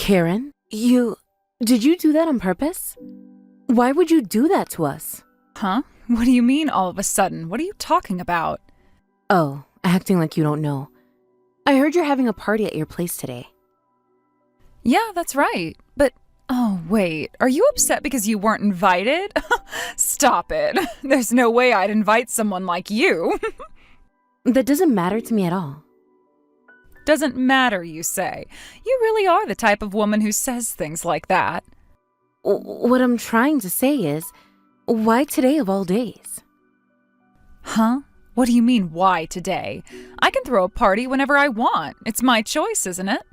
Karen, did you do that on purpose? Why would you do that to us? Huh? What do you mean all of a sudden? What are you talking about? Oh, acting like you don't know. I heard you're having a party at your place today. Yeah, that's right. But, oh wait, are you upset because you weren't invited? Stop it. There's no way I'd invite someone like you. That doesn't matter to me at all. Doesn't matter, you say. You really are the type of woman who says things like that. What I'm trying to say is, why today of all days? Huh? What do you mean, why today? I can throw a party whenever I want. It's my choice, isn't it?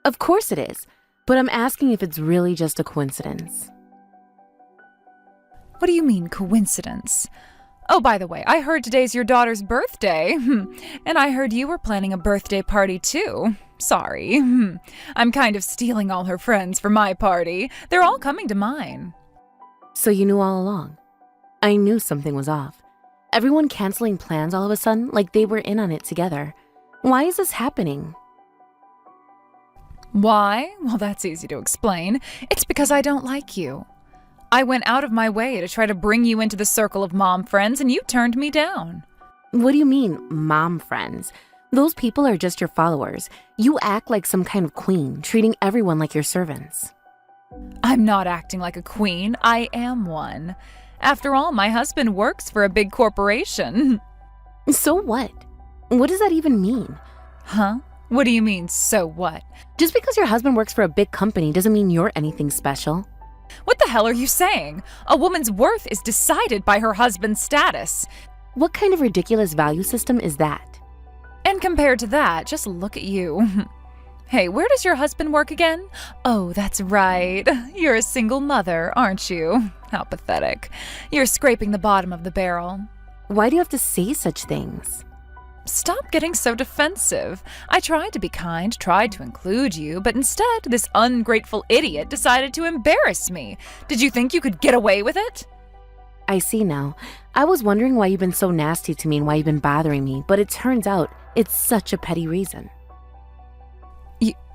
Of course it is, but I'm asking if it's really just a coincidence. What do you mean, coincidence? Oh, by the way, I heard today's your daughter's birthday. And I heard you were planning a birthday party too. Sorry. I'm kind of stealing all her friends for my party. They're all coming to mine. So you knew all along? I knew something was off. Everyone canceling plans all of a sudden, like they were in on it together. Why is this happening? Why? Well, that's easy to explain. It's because I don't like you. I went out of my way to try to bring you into the circle of mom friends, and you turned me down. What do you mean, mom friends? Those people are just your followers. You act like some kind of queen, treating everyone like your servants. I'm not acting like a queen. I am one. After all, my husband works for a big corporation. So what? What does that even mean? Huh? What do you mean, so what? Just because your husband works for a big company doesn't mean you're anything special. What the hell are you saying? A woman's worth is decided by her husband's status. What kind of ridiculous value system is that? And compared to that, just look at you. Hey, where does your husband work again? Oh, that's right. You're a single mother, aren't you? How pathetic. You're scraping the bottom of the barrel. Why do you have to say such things? Stop getting so defensive. I tried to be kind, tried to include you, but instead, this ungrateful idiot decided to embarrass me. Did you think you could get away with it? I see now. I was wondering why you've been so nasty to me and why you've been bothering me, but it turns out it's such a petty reason.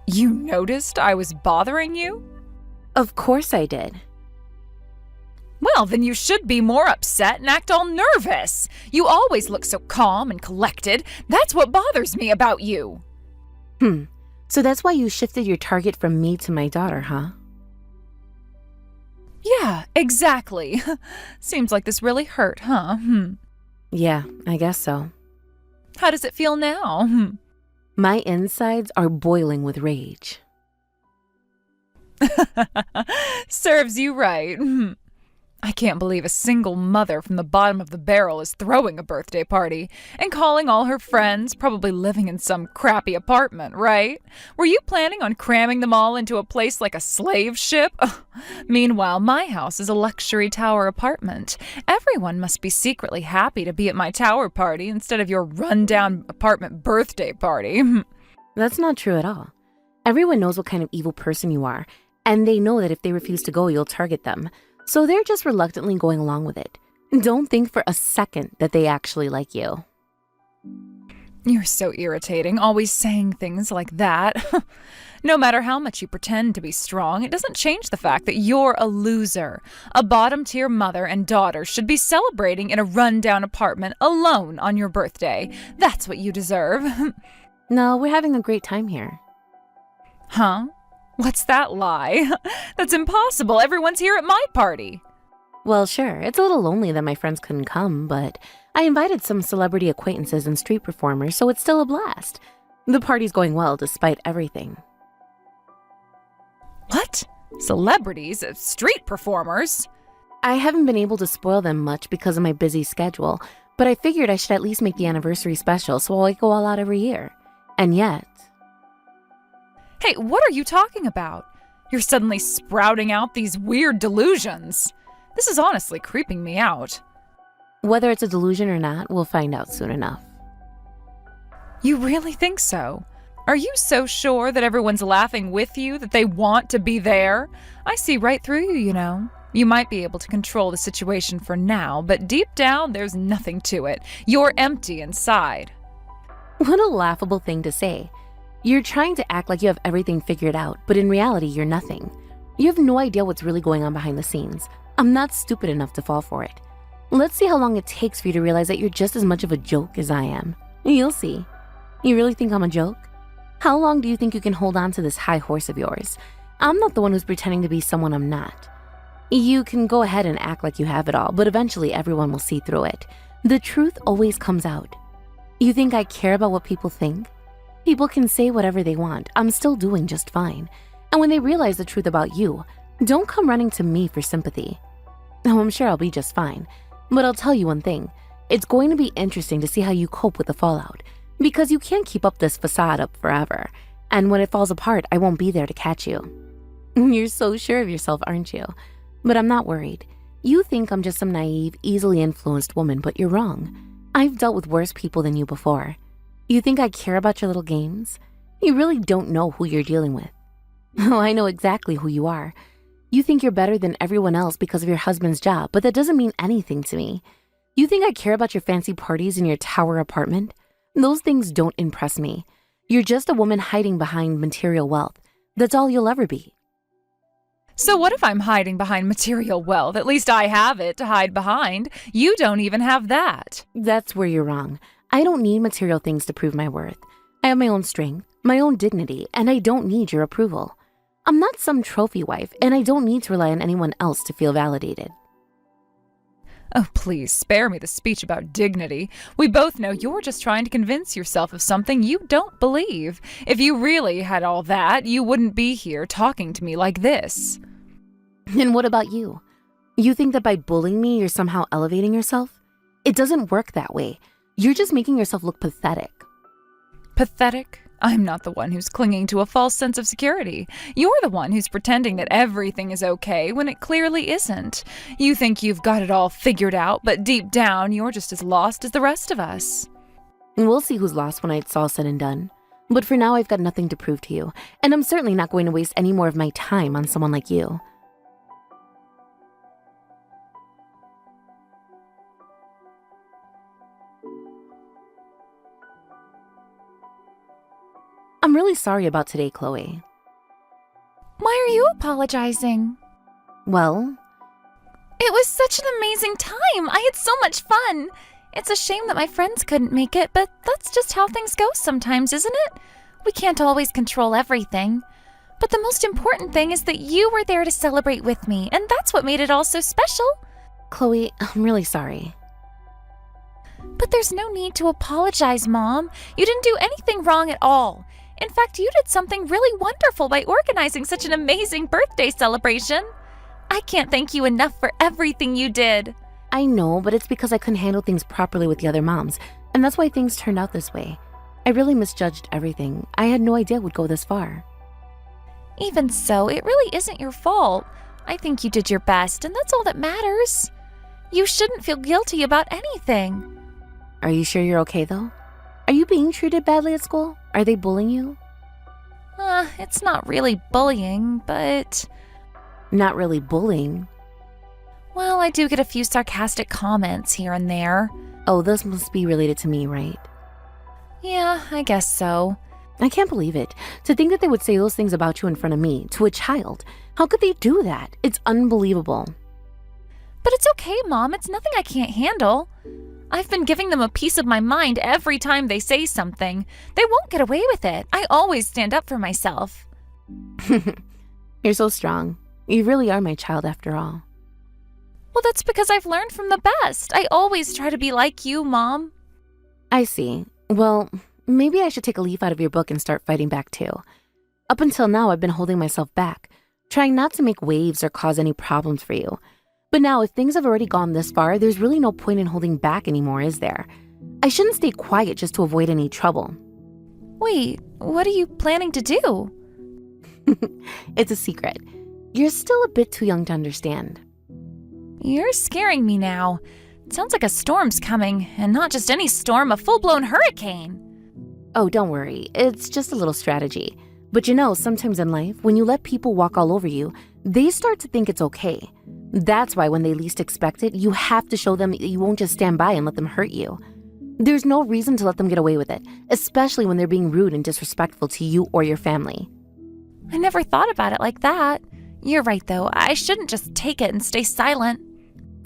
You noticed I was bothering you? Of course I did. Well, then you should be more upset and act all nervous. You always look so calm and collected. That's what bothers me about you. So that's why you shifted your target from me to my daughter, huh? Yeah, exactly. Seems like this really hurt, huh? Yeah, I guess so. How does it feel now? My insides are boiling with rage. Serves you right. I can't believe a single mother from the bottom of the barrel is throwing a birthday party and calling all her friends, probably living in some crappy apartment, right? Were you planning on cramming them all into a place like a slave ship? Meanwhile, my house is a luxury tower apartment. Everyone must be secretly happy to be at my tower party instead of your rundown apartment birthday party. That's not true at all. Everyone knows what kind of evil person you are, and they know that if they refuse to go, you'll target them. So they're just reluctantly going along with it. Don't think for a second that they actually like you. You're so irritating, always saying things like that. No matter how much you pretend to be strong, it doesn't change the fact that you're a loser. A bottom-tier mother and daughter should be celebrating in a run-down apartment alone on your birthday. That's what you deserve. No, we're having a great time here. Huh? What's that lie? That's impossible. Everyone's here at my party. Well, sure, it's a little lonely that my friends couldn't come, but I invited some celebrity acquaintances and street performers, so it's still a blast. The party's going well despite everything. What? Celebrities? Street performers? I haven't been able to spoil them much because of my busy schedule, but I figured I should at least make the anniversary special, so I go all out every year. And yet... Hey, what are you talking about? You're suddenly sprouting out these weird delusions. This is honestly creeping me out. Whether it's a delusion or not, we'll find out soon enough. You really think so? Are you so sure that everyone's laughing with you, that they want to be there? I see right through you, you know. You might be able to control the situation for now, but deep down, there's nothing to it. You're empty inside. What a laughable thing to say. You're trying to act like you have everything figured out, but in reality, you're nothing. You have no idea what's really going on behind the scenes. I'm not stupid enough to fall for it. Let's see how long it takes for you to realize that you're just as much of a joke as I am. You'll see. You really think I'm a joke? How long do you think you can hold on to this high horse of yours? I'm not the one who's pretending to be someone I'm not. You can go ahead and act like you have it all, but eventually everyone will see through it. The truth always comes out. You think I care about what people think? People can say whatever they want. I'm still doing just fine. And when they realize the truth about you, don't come running to me for sympathy. Oh, I'm sure I'll be just fine. But I'll tell you one thing. It's going to be interesting to see how you cope with the fallout. Because you can't keep up this facade up forever. And when it falls apart, I won't be there to catch you. You're so sure of yourself, aren't you? But I'm not worried. You think I'm just some naive, easily influenced woman, but you're wrong. I've dealt with worse people than you before. You think I care about your little games? You really don't know who you're dealing with. Oh, I know exactly who you are. You think you're better than everyone else because of your husband's job, but that doesn't mean anything to me. You think I care about your fancy parties in your tower apartment? Those things don't impress me. You're just a woman hiding behind material wealth. That's all you'll ever be. So what if I'm hiding behind material wealth? At least I have it to hide behind. You don't even have that. That's where you're wrong. I don't need material things to prove my worth. I have my own strength, my own dignity, and I don't need your approval. I'm not some trophy wife, and I don't need to rely on anyone else to feel validated. Oh, please spare me the speech about dignity. We both know you're just trying to convince yourself of something you don't believe. If you really had all that, you wouldn't be here talking to me like this. And what about you? You think that by bullying me, you're somehow elevating yourself? It doesn't work that way. You're just making yourself look pathetic. Pathetic? I'm not the one who's clinging to a false sense of security. You're the one who's pretending that everything is okay when it clearly isn't. You think you've got it all figured out, but deep down, you're just as lost as the rest of us. We'll see who's lost when it's all said and done. But for now, I've got nothing to prove to you, and I'm certainly not going to waste any more of my time on someone like you. I'm really sorry about today, Chloe. Why are you apologizing? Well, It was such an amazing time. I had so much fun. It's a shame that my friends couldn't make it, but that's just how things go sometimes, isn't it? We can't always control everything. But the most important thing is that you were there to celebrate with me, and that's what made it all so special. Chloe, I'm really sorry. But there's no need to apologize, Mom. You didn't do anything wrong at all. In fact, you did something really wonderful by organizing such an amazing birthday celebration. I can't thank you enough for everything you did. I know, but it's because I couldn't handle things properly with the other moms, and that's why things turned out this way. I really misjudged everything. I had no idea it would go this far. Even so, it really isn't your fault. I think you did your best, and that's all that matters. You shouldn't feel guilty about anything. Are you sure you're okay, though? Are you being treated badly at school? Are they bullying you? It's not really bullying, but... Not really bullying. Well, I do get a few sarcastic comments here and there. Oh, this must be related to me, right? Yeah, I guess so. I can't believe it. To think that they would say those things about you in front of me, to a child. How could they do that? It's unbelievable. But it's okay, Mom. It's nothing I can't handle. I've been giving them a piece of my mind every time they say something. They won't get away with it. I always stand up for myself. You're so strong. You really are my child after all. Well, that's because I've learned from the best. I always try to be like you, Mom. I see. Well, maybe I should take a leaf out of your book and start fighting back too. Up until now, I've been holding myself back, trying not to make waves or cause any problems for you. But now, if things have already gone this far, there's really no point in holding back anymore, is there? I shouldn't stay quiet just to avoid any trouble. Wait, what are you planning to do? It's a secret. You're still a bit too young to understand. You're scaring me now. It sounds like a storm's coming, and not just any storm, a full-blown hurricane. Oh, don't worry. It's just a little strategy. But you know, sometimes in life, when you let people walk all over you, they start to think it's okay. That's why when they least expect it, you have to show them that you won't just stand by and let them hurt you. There's no reason to let them get away with it, especially when they're being rude and disrespectful to you or your family. I never thought about it like that. You're right, though. I shouldn't just take it and stay silent.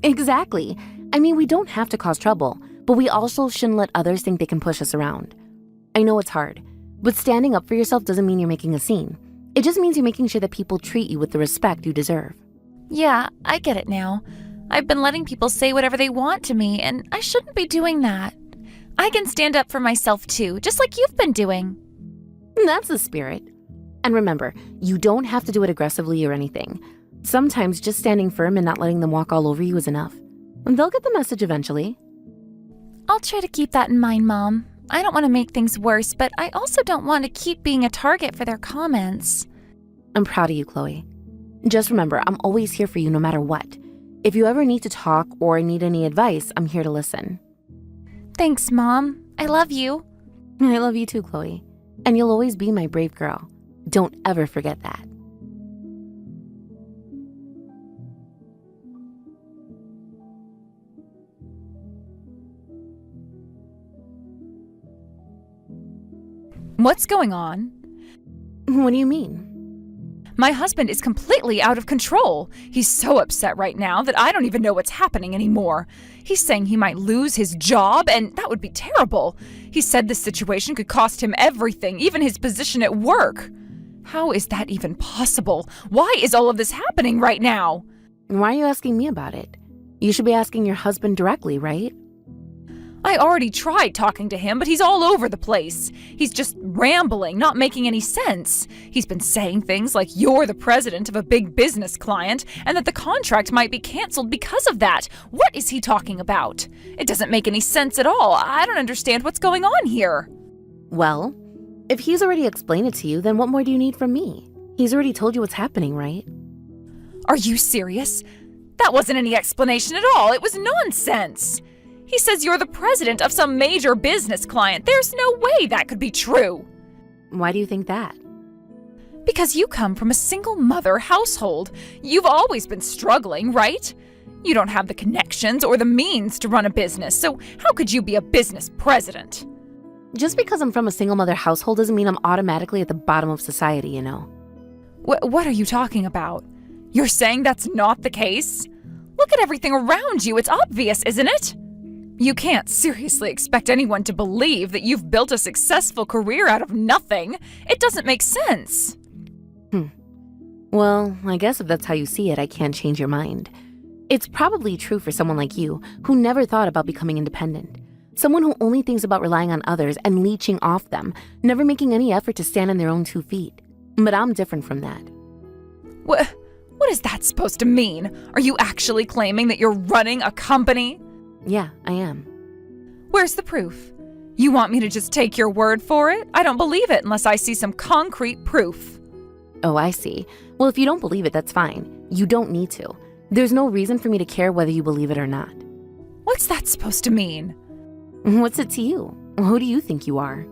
Exactly. I mean, we don't have to cause trouble, but we also shouldn't let others think they can push us around. I know it's hard, but standing up for yourself doesn't mean you're making a scene. It just means you're making sure that people treat you with the respect you deserve. Yeah, I get it now. I've been letting people say whatever they want to me, and I shouldn't be doing that. I can stand up for myself too, just like you've been doing. That's the spirit. And remember, you don't have to do it aggressively or anything. Sometimes just standing firm and not letting them walk all over you is enough. They'll get the message eventually. I'll try to keep that in mind, Mom. I don't want to make things worse, but I also don't want to keep being a target for their comments. I'm proud of you, Chloe. Just remember, I'm always here for you no matter what. If you ever need to talk or need any advice, I'm here to listen. Thanks, Mom. I love you. I love you too, Chloe. And you'll always be my brave girl. Don't ever forget that. What's going on? What do you mean? My husband is completely out of control. He's so upset right now that I don't even know what's happening anymore. He's saying he might lose his job, and that would be terrible. He said this situation could cost him everything, even his position at work. How is that even possible? Why is all of this happening right now? Why are you asking me about it? You should be asking your husband directly, right? I already tried talking to him, but he's all over the place. He's just rambling, not making any sense. He's been saying things like you're the president of a big business client and that the contract might be canceled because of that. What is he talking about? It doesn't make any sense at all. I don't understand what's going on here. Well, if he's already explained it to you, then what more do you need from me? He's already told you what's happening, right? Are you serious? That wasn't any explanation at all. It was nonsense. He says you're the president of some major business client. There's no way that could be true. Why do you think that? Because you come from a single mother household. You've always been struggling, right? You don't have the connections or the means to run a business, so how could you be a business president? Just because I'm from a single mother household doesn't mean I'm automatically at the bottom of society, you know? What are you talking about? You're saying that's not the case? Look at everything around you. It's obvious, isn't it? You can't seriously expect anyone to believe that you've built a successful career out of nothing. It doesn't make sense. Well, I guess if that's how you see it, I can't change your mind. It's probably true for someone like you who never thought about becoming independent. Someone who only thinks about relying on others and leeching off them, never making any effort to stand on their own 2 feet. But I'm different from that. What is that supposed to mean? Are you actually claiming that you're running a company? Yeah, I am. Where's the proof? You want me to just take your word for it? I don't believe it unless I see some concrete proof. Oh, I see. Well, if you don't believe it, that's fine. You don't need to. There's no reason for me to care whether you believe it or not. What's that supposed to mean? What's it to you? Who do you think you are?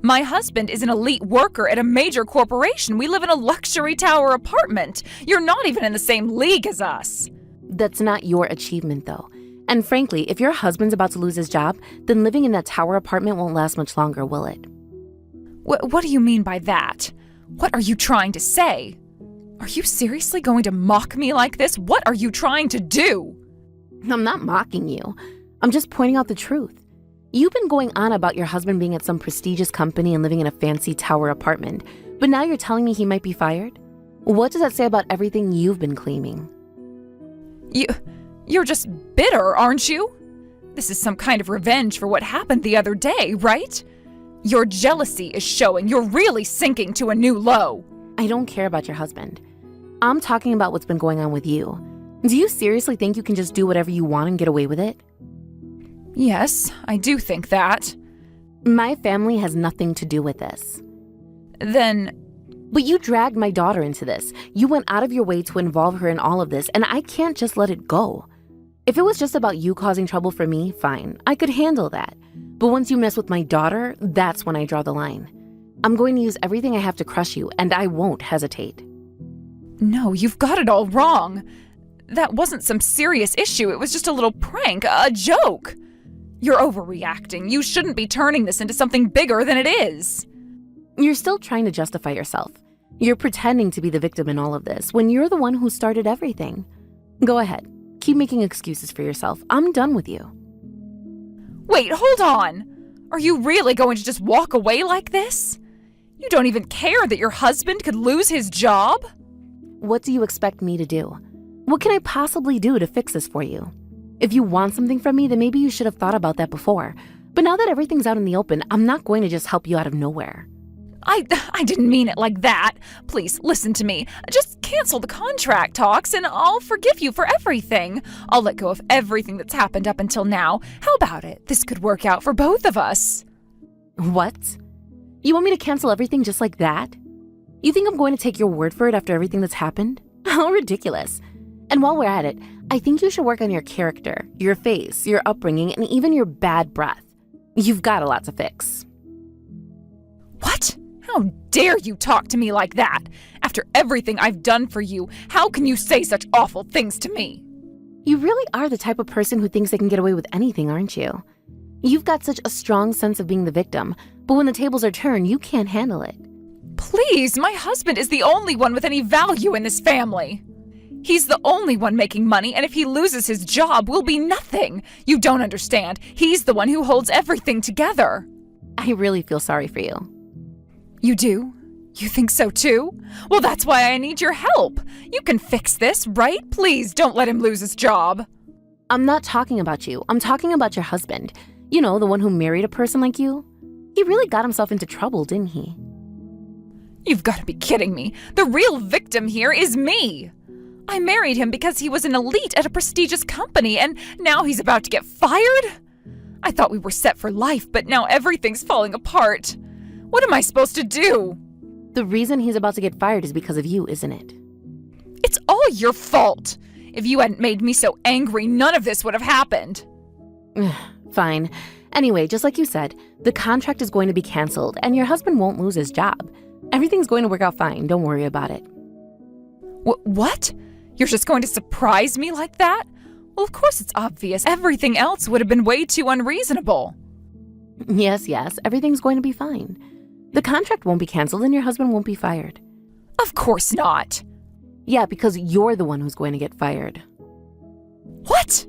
My husband is an elite worker at a major corporation. We live in a luxury tower apartment. You're not even in the same league as us. That's not your achievement, though. And frankly, if your husband's about to lose his job, then living in that tower apartment won't last much longer, will it? What do you mean by that? What are you trying to say? Are you seriously going to mock me like this? What are you trying to do? I'm not mocking you. I'm just pointing out the truth. You've been going on about your husband being at some prestigious company and living in a fancy tower apartment, but now you're telling me he might be fired? What does that say about everything you've been claiming? You're just bitter, aren't you? This is some kind of revenge for what happened the other day, right? Your jealousy is showing. You're really sinking to a new low. I don't care about your husband. I'm talking about what's been going on with you. Do you seriously think you can just do whatever you want and get away with it? Yes, I do think that. My family has nothing to do with this. Then... But you dragged my daughter into this. You went out of your way to involve her in all of this, and I can't just let it go. If it was just about you causing trouble for me, fine. I could handle that. But once you mess with my daughter, that's when I draw the line. I'm going to use everything I have to crush you, and I won't hesitate. No, you've got it all wrong. That wasn't some serious issue. It was just a little prank, a joke. You're overreacting. You shouldn't be turning this into something bigger than it is. You're still trying to justify yourself. You're pretending to be the victim in all of this when you're the one who started everything. Go ahead. Keep making excuses for yourself. I'm done with you. Wait, hold on. Are you really going to just walk away like this? You don't even care that your husband could lose his job? What do you expect me to do? What can I possibly do to fix this for you? If you want something from me, then maybe you should have thought about that before. But now that everything's out in the open, I'm not going to just help you out of nowhere. I didn't mean it like that. Please, listen to me. Just cancel the contract talks and I'll forgive you for everything. I'll let go of everything that's happened up until now. How about it? This could work out for both of us. What? You want me to cancel everything just like that? You think I'm going to take your word for it after everything that's happened? How ridiculous. And while we're at it, I think you should work on your character, your face, your upbringing, and even your bad breath. You've got a lot to fix. What? How dare you talk to me like that? After everything I've done for you, how can you say such awful things to me? You really are the type of person who thinks they can get away with anything, aren't you? You've got such a strong sense of being the victim, but when the tables are turned, you can't handle it. Please, my husband is the only one with any value in this family. He's the only one making money, and if he loses his job, we'll be nothing. You don't understand. He's the one who holds everything together. I really feel sorry for you. You do? You think so too? Well, that's why I need your help. You can fix this, right? Please don't let him lose his job. I'm not talking about you. I'm talking about your husband. You know, the one who married a person like you. He really got himself into trouble, didn't he? You've got to be kidding me. The real victim here is me. I married him because he was an elite at a prestigious company, and now he's about to get fired? I thought we were set for life, but now everything's falling apart. What am I supposed to do? The reason he's about to get fired is because of you, isn't it? It's all your fault. If you hadn't made me so angry, none of this would have happened. Fine. Anyway, just like you said, the contract is going to be canceled, and your husband won't lose his job. Everything's going to work out fine. Don't worry about it. What? You're just going to surprise me like that? Well, of course it's obvious. Everything else would have been way too unreasonable. Yes, everything's going to be fine. The contract won't be canceled and your husband won't be fired. Of course not. Yeah, because you're the one who's going to get fired. What?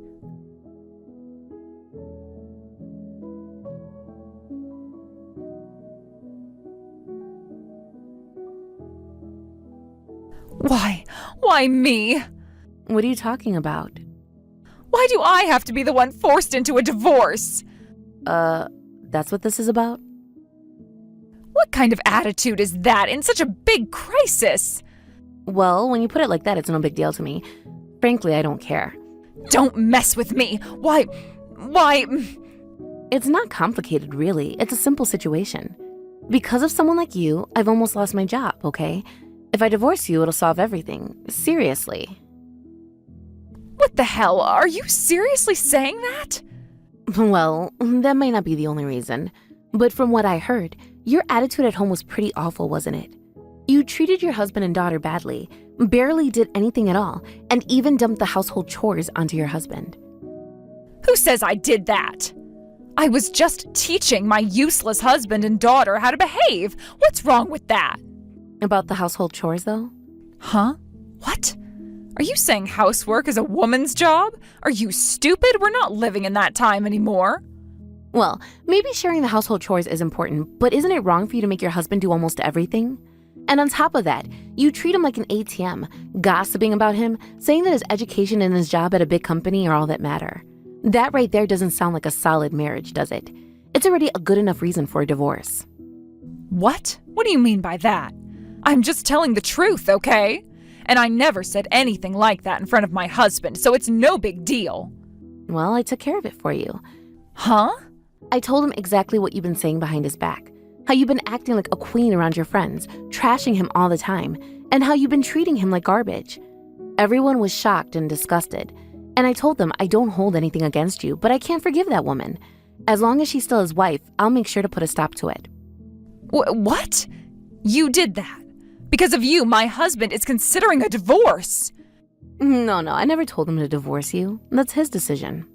Why me? What are you talking about? Why do I have to be the one forced into a divorce? That's what this is about? What kind of attitude is that in such a big crisis? Well, when you put it like that, it's no big deal to me. Frankly, I don't care. Don't mess with me. Why? It's not complicated, really. It's a simple situation. Because of someone like you, I've almost lost my job, okay? If I divorce you, it'll solve everything. Seriously. What the hell? Are you seriously saying that? Well, that might not be the only reason. But from what I heard, your attitude at home was pretty awful, wasn't it? You treated your husband and daughter badly, barely did anything at all, and even dumped the household chores onto your husband. Who says I did that? I was just teaching my useless husband and daughter how to behave. What's wrong with that? About the household chores, though? Huh? What? Are you saying housework is a woman's job? Are you stupid? We're not living in that time anymore. Well, maybe sharing the household chores is important, but isn't it wrong for you to make your husband do almost everything? And on top of that, you treat him like an ATM, gossiping about him, saying that his education and his job at a big company are all that matter. That right there doesn't sound like a solid marriage, does it? It's already a good enough reason for a divorce. What? What do you mean by that? I'm just telling the truth, okay? And I never said anything like that in front of my husband, so it's no big deal. Well, I took care of it for you. Huh? I told him exactly what you've been saying behind his back. How you've been acting like a queen around your friends, trashing him all the time, and how you've been treating him like garbage. Everyone was shocked and disgusted. And I told them I don't hold anything against you, but I can't forgive that woman. As long as she's still his wife, I'll make sure to put a stop to it. What? You did that? Because of you, my husband is considering a divorce. No, I never told him to divorce you. That's his decision.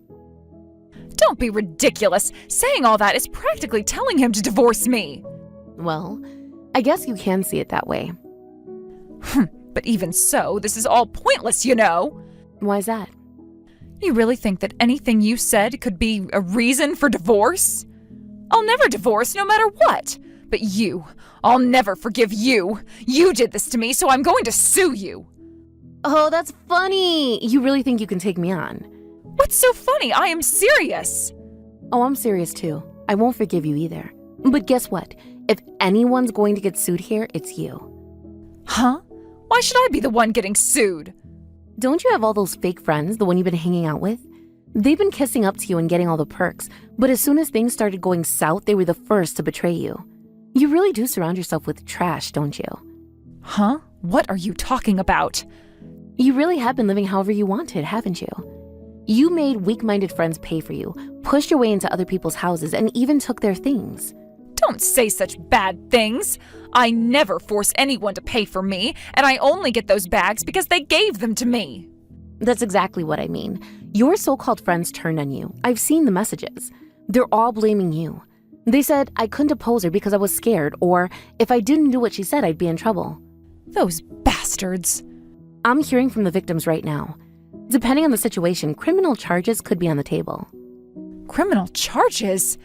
Don't be ridiculous. Saying all that is practically telling him to divorce me. Well, I guess you can see it that way. But even so, this is all pointless, you know. Why's that? You really think that anything you said could be a reason for divorce? I'll never divorce no matter what. But you, I'll never forgive you. You did this to me, so I'm going to sue you. Oh, that's funny. You really think you can take me on? What's so funny? I am serious. Oh, I'm serious too. I won't forgive you either. But guess what? If anyone's going to get sued here, it's you. Huh? Why should I be the one getting sued? Don't you have all those fake friends, the one you've been hanging out with? They've been kissing up to you and getting all the perks, but as soon as things started going south, they were the first to betray you. You really do surround yourself with trash, don't you? Huh? What are you talking about? You really have been living however you wanted, haven't you? You made weak-minded friends pay for you, pushed your way into other people's houses, and even took their things. Don't say such bad things. I never force anyone to pay for me, and I only get those bags because they gave them to me. That's exactly what I mean. Your so-called friends turned on you. I've seen the messages. They're all blaming you. They said I couldn't oppose her because I was scared, or if I didn't do what she said, I'd be in trouble. Those bastards. I'm hearing from the victims right now. Depending on the situation, criminal charges could be on the table. Criminal charges?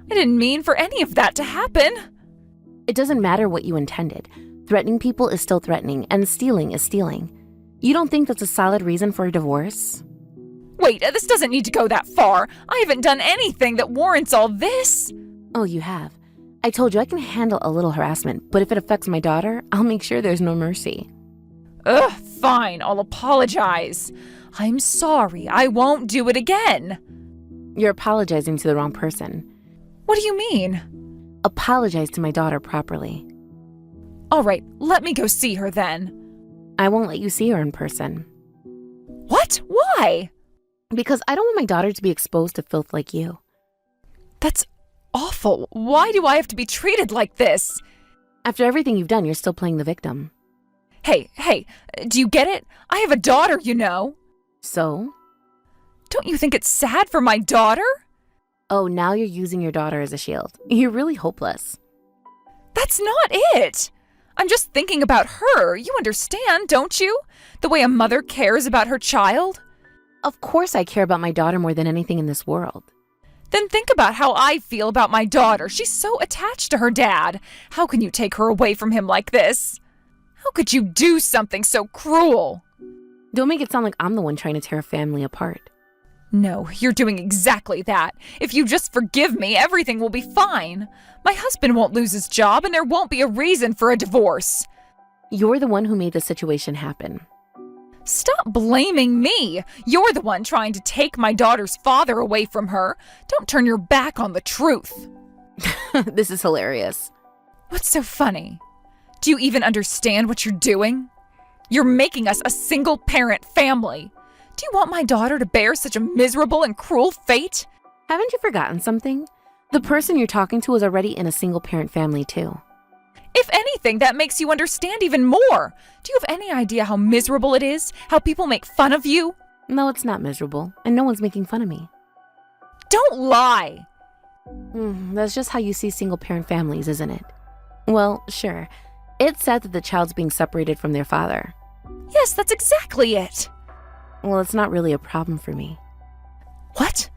I didn't mean for any of that to happen. It doesn't matter what you intended. Threatening people is still threatening, and stealing is stealing. You don't think that's a solid reason for a divorce? Wait, this doesn't need to go that far. I haven't done anything that warrants all this. Oh, you have. I told you I can handle a little harassment, but if it affects my daughter, I'll make sure there's no mercy. Ugh, fine, I'll apologize. I'm sorry, I won't do it again. You're apologizing to the wrong person. What do you mean? Apologize to my daughter properly. All right, let me go see her then. I won't let you see her in person. What? Why? Because I don't want my daughter to be exposed to filth like you. That's awful. Why do I have to be treated like this? After everything you've done, you're still playing the victim. Hey, do you get it? I have a daughter, you know. So? Don't you think it's sad for my daughter? Oh, now you're using your daughter as a shield. You're really hopeless. That's not it. I'm just thinking about her. You understand, don't you? The way a mother cares about her child. Of course I care about my daughter more than anything in this world. Then think about how I feel about my daughter. She's so attached to her dad. How can you take her away from him like this? How could you do something so cruel? Don't make it sound like I'm the one trying to tear a family apart. No, you're doing exactly that. If you just forgive me, everything will be fine. My husband won't lose his job, and there won't be a reason for a divorce. You're the one who made the situation happen. Stop blaming me. You're the one trying to take my daughter's father away from her. Don't turn your back on the truth. This is hilarious. What's so funny? Do you even understand what you're doing? You're making us a single-parent family. Do you want my daughter to bear such a miserable and cruel fate? Haven't you forgotten something? The person you're talking to is already in a single-parent family, too. If anything, that makes you understand even more. Do you have any idea how miserable it is? How people make fun of you? No, it's not miserable, and no one's making fun of me. Don't lie! That's just how you see single-parent families, isn't it? Well, sure. It's sad that the child's being separated from their father. Yes, that's exactly it. Well, it's not really a problem for me. What?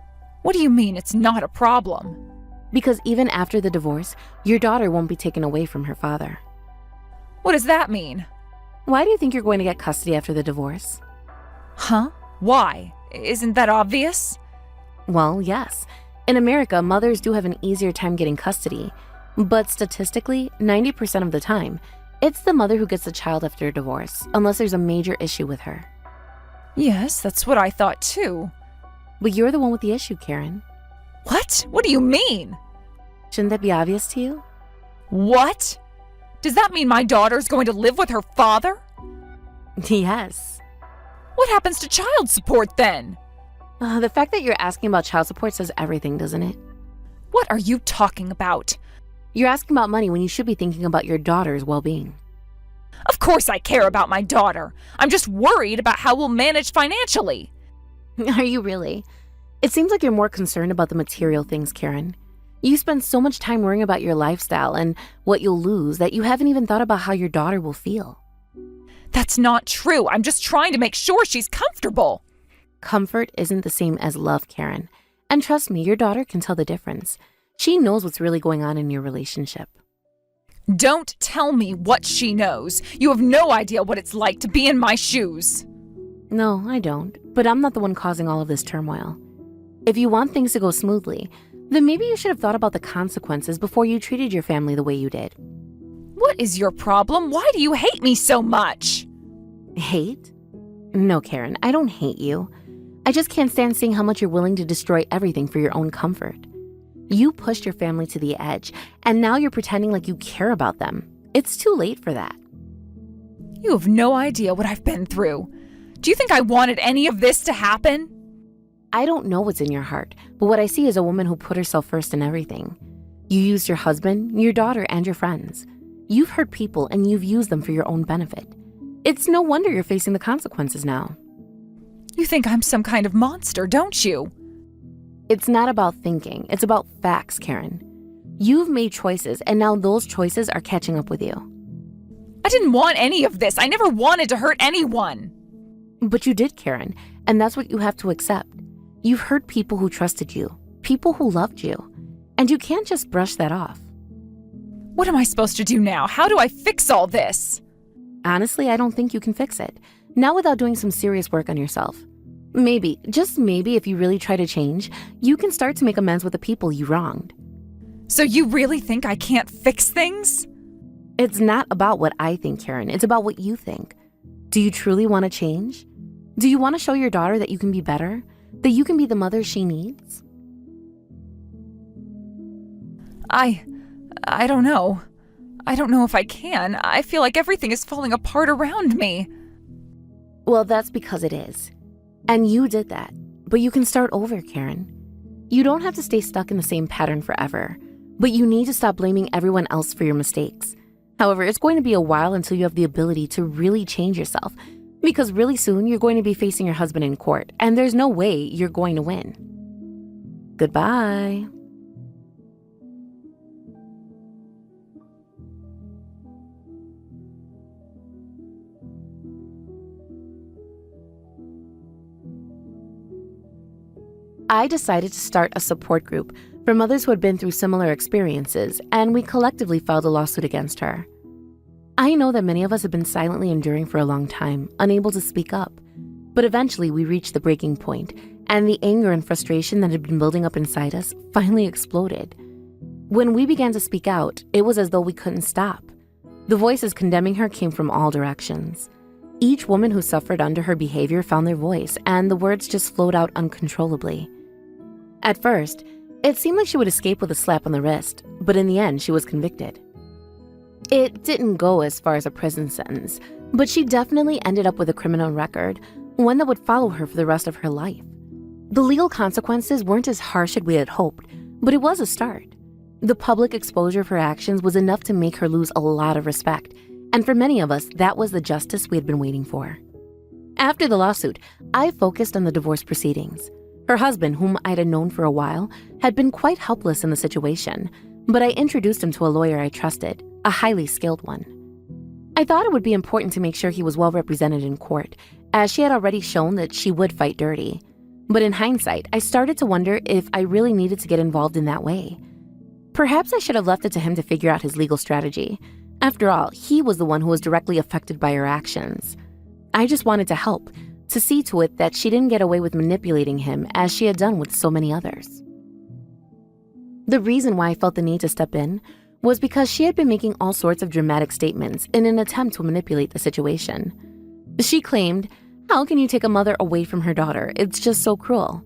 What do you mean it's not a problem? Because even after the divorce, your daughter won't be taken away from her father. What does that mean? Why do you think you're going to get custody after the divorce? Huh? Why? Isn't that obvious? Well, yes. In America, mothers do have an easier time getting custody. But statistically, 90% of the time, it's the mother who gets the child after a divorce, unless there's a major issue with her. Yes, that's what I thought too. But you're the one with the issue, Karen. What? What do you mean? Shouldn't that be obvious to you? What? Does that mean my daughter's going to live with her father? Yes. What happens to child support then? The fact that you're asking about child support says everything, doesn't it? What are you talking about? You're asking about money when you should be thinking about your daughter's well-being. Of course I care about my daughter. I'm just worried about how we'll manage financially. Are you really? It seems like you're more concerned about the material things, Karen. You spend so much time worrying about your lifestyle and what you'll lose that you haven't even thought about how your daughter will feel. That's not true. I'm just trying to make sure she's comfortable. Comfort isn't the same as love, Karen. And trust me, your daughter can tell the difference. She knows what's really going on in your relationship. Don't tell me what she knows. You have no idea what it's like to be in my shoes. No, I don't. But I'm not the one causing all of this turmoil. If you want things to go smoothly, then maybe you should have thought about the consequences before you treated your family the way you did. What is your problem? Why do you hate me so much? Hate? No, Karen, I don't hate you. I just can't stand seeing how much you're willing to destroy everything for your own comfort. You pushed your family to the edge, and now you're pretending like you care about them. It's too late for that. You have no idea what I've been through. Do you think I wanted any of this to happen? I don't know what's in your heart, but what I see is a woman who put herself first in everything. You used your husband, your daughter, and your friends. You've hurt people and you've used them for your own benefit. It's no wonder you're facing the consequences now. You think I'm some kind of monster, don't you? It's not about thinking, it's about facts, Karen. You've made choices, and now those choices are catching up with you. I didn't want any of this. I never wanted to hurt anyone. But you did, Karen, and that's what you have to accept. You've hurt people who trusted you, people who loved you, and you can't just brush that off. What am I supposed to do now? How do I fix all this? Honestly, I don't think you can fix it. Not without doing some serious work on yourself. Maybe, just maybe, if you really try to change, you can start to make amends with the people you wronged. So you really think I can't fix things? It's not about what I think, Karen. It's about what you think. Do you truly want to change? Do you want to show your daughter that you can be better? That you can be the mother she needs? I don't know. I don't know if I can. I feel like everything is falling apart around me. Well, that's because it is. And you did that. But you can start over, Karen. You don't have to stay stuck in the same pattern forever. But you need to stop blaming everyone else for your mistakes. However, it's going to be a while until you have the ability to really change yourself. Because really soon, you're going to be facing your husband in court. And there's no way you're going to win. Goodbye. I decided to start a support group for mothers who had been through similar experiences, and we collectively filed a lawsuit against her. I know that many of us have been silently enduring for a long time, unable to speak up. But eventually we reached the breaking point, and the anger and frustration that had been building up inside us finally exploded. When we began to speak out, it was as though we couldn't stop. The voices condemning her came from all directions. Each woman who suffered under her behavior found their voice, and the words just flowed out uncontrollably. At first, it seemed like she would escape with a slap on the wrist, but in the end, she was convicted. It didn't go as far as a prison sentence, but she definitely ended up with a criminal record, one that would follow her for the rest of her life. The legal consequences weren't as harsh as we had hoped, but it was a start. The public exposure of her actions was enough to make her lose a lot of respect, and for many of us, that was the justice we had been waiting for. After the lawsuit, I focused on the divorce proceedings. Her husband, whom I had known for a while, had been quite helpless in the situation, but I introduced him to a lawyer I trusted, a highly skilled one. I thought it would be important to make sure he was well represented in court, as she had already shown that she would fight dirty. But in hindsight, I started to wonder if I really needed to get involved in that way. Perhaps I should have left it to him to figure out his legal strategy. After all, he was the one who was directly affected by her actions. I just wanted to help, to see to it that she didn't get away with manipulating him as she had done with so many others. The reason why I felt the need to step in was because she had been making all sorts of dramatic statements in an attempt to manipulate the situation. She claimed, "How can you take a mother away from her daughter? It's just so cruel."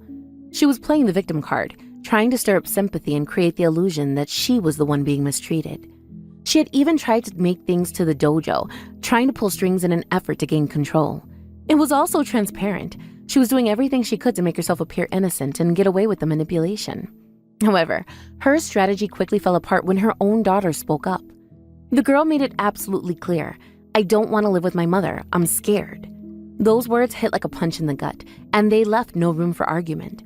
She was playing the victim card, trying to stir up sympathy and create the illusion that she was the one being mistreated. She had even tried to make things to the dojo, trying to pull strings in an effort to gain control. It was also transparent. She was doing everything she could to make herself appear innocent and get away with the manipulation. However, her strategy quickly fell apart when her own daughter spoke up. The girl made it absolutely clear, "I don't want to live with my mother. I'm scared." Those words hit like a punch in the gut, and they left no room for argument.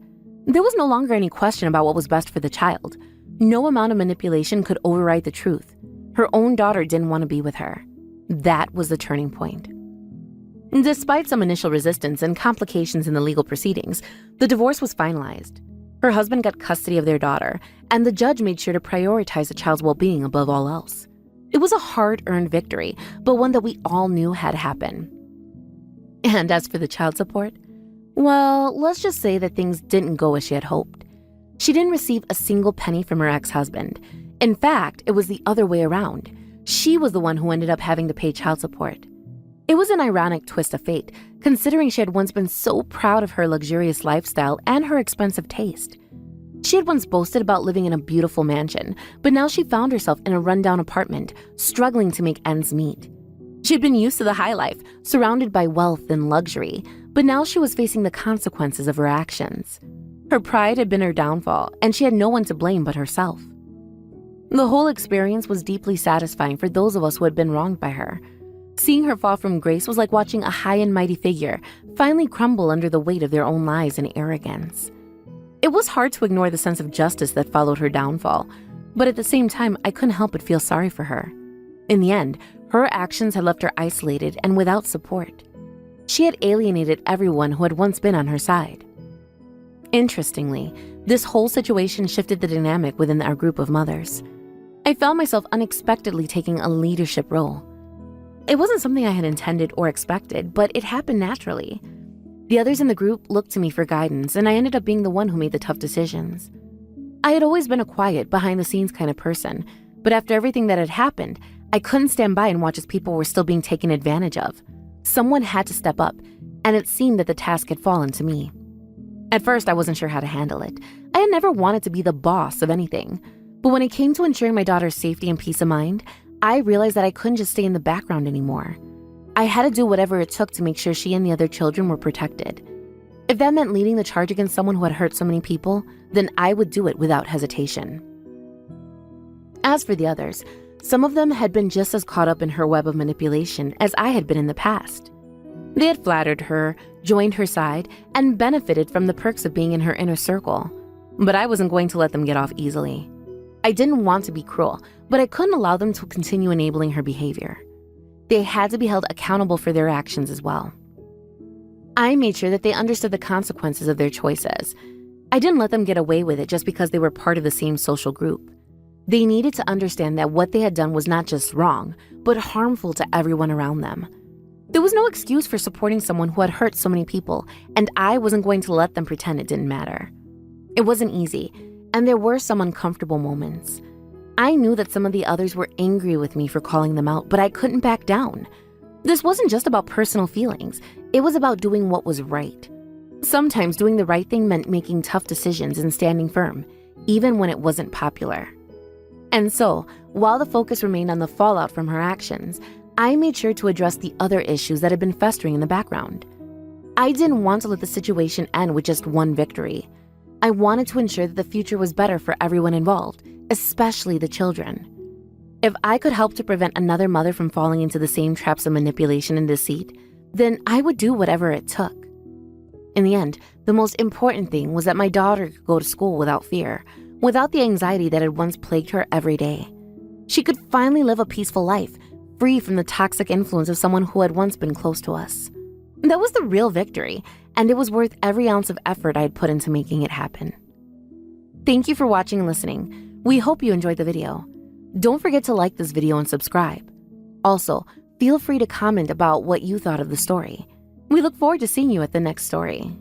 There was no longer any question about what was best for the child. No amount of manipulation could override the truth. Her own daughter didn't want to be with her. That was the turning point. Despite some initial resistance and complications in the legal proceedings, the divorce was finalized. Her husband got custody of their daughter, and the judge made sure to prioritize the child's well-being above all else. It was a hard-earned victory, but one that we all knew had happened. And as for the child support, well, let's just say that things didn't go as she had hoped. She didn't receive a single penny from her ex-husband. In fact, it was the other way around. She was the one who ended up having to pay child support. It was an ironic twist of fate, considering she had once been so proud of her luxurious lifestyle and her expensive taste. She had once boasted about living in a beautiful mansion, but now she found herself in a rundown apartment, struggling to make ends meet. She had been used to the high life, surrounded by wealth and luxury, but now she was facing the consequences of her actions. Her pride had been her downfall, and she had no one to blame but herself. The whole experience was deeply satisfying for those of us who had been wronged by her. Seeing her fall from grace was like watching a high and mighty figure finally crumble under the weight of their own lies and arrogance. It was hard to ignore the sense of justice that followed her downfall, but at the same time, I couldn't help but feel sorry for her. In the end, her actions had left her isolated and without support. She had alienated everyone who had once been on her side. Interestingly, this whole situation shifted the dynamic within our group of mothers. I found myself unexpectedly taking a leadership role. It wasn't something I had intended or expected, but it happened naturally. The others in the group looked to me for guidance, and I ended up being the one who made the tough decisions. I had always been a quiet, behind-the-scenes kind of person, but after everything that had happened, I couldn't stand by and watch as people were still being taken advantage of. Someone had to step up, and it seemed that the task had fallen to me. At first, I wasn't sure how to handle it. I had never wanted to be the boss of anything. But when it came to ensuring my daughter's safety and peace of mind, I realized that I couldn't just stay in the background anymore. I had to do whatever it took to make sure she and the other children were protected. If that meant leading the charge against someone who had hurt so many people, then I would do it without hesitation. As for the others, some of them had been just as caught up in her web of manipulation as I had been in the past. They had flattered her, joined her side, and benefited from the perks of being in her inner circle. But I wasn't going to let them get off easily. I didn't want to be cruel, but I couldn't allow them to continue enabling her behavior. They had to be held accountable for their actions as well. I made sure that they understood the consequences of their choices. I didn't let them get away with it just because they were part of the same social group. They needed to understand that what they had done was not just wrong, but harmful to everyone around them. There was no excuse for supporting someone who had hurt so many people, and I wasn't going to let them pretend it didn't matter. It wasn't easy, and there were some uncomfortable moments. I knew that some of the others were angry with me for calling them out, but I couldn't back down. This wasn't just about personal feelings. It was about doing what was right. Sometimes doing the right thing meant making tough decisions and standing firm, even when it wasn't popular. And so, while the focus remained on the fallout from her actions, I made sure to address the other issues that had been festering in the background. I didn't want to let the situation end with just one victory. I wanted to ensure that the future was better for everyone involved, especially the children. If I could help to prevent another mother from falling into the same traps of manipulation and deceit, then I would do whatever it took. In the end, the most important thing was that my daughter could go to school without fear, without the anxiety that had once plagued her every day. She could finally live a peaceful life, free from the toxic influence of someone who had once been close to us. That was the real victory, and it was worth every ounce of effort I had put into making it happen. Thank you for watching and listening. We hope you enjoyed the video. Don't forget to like this video and subscribe. Also, feel free to comment about what you thought of the story. We look forward to seeing you at the next story.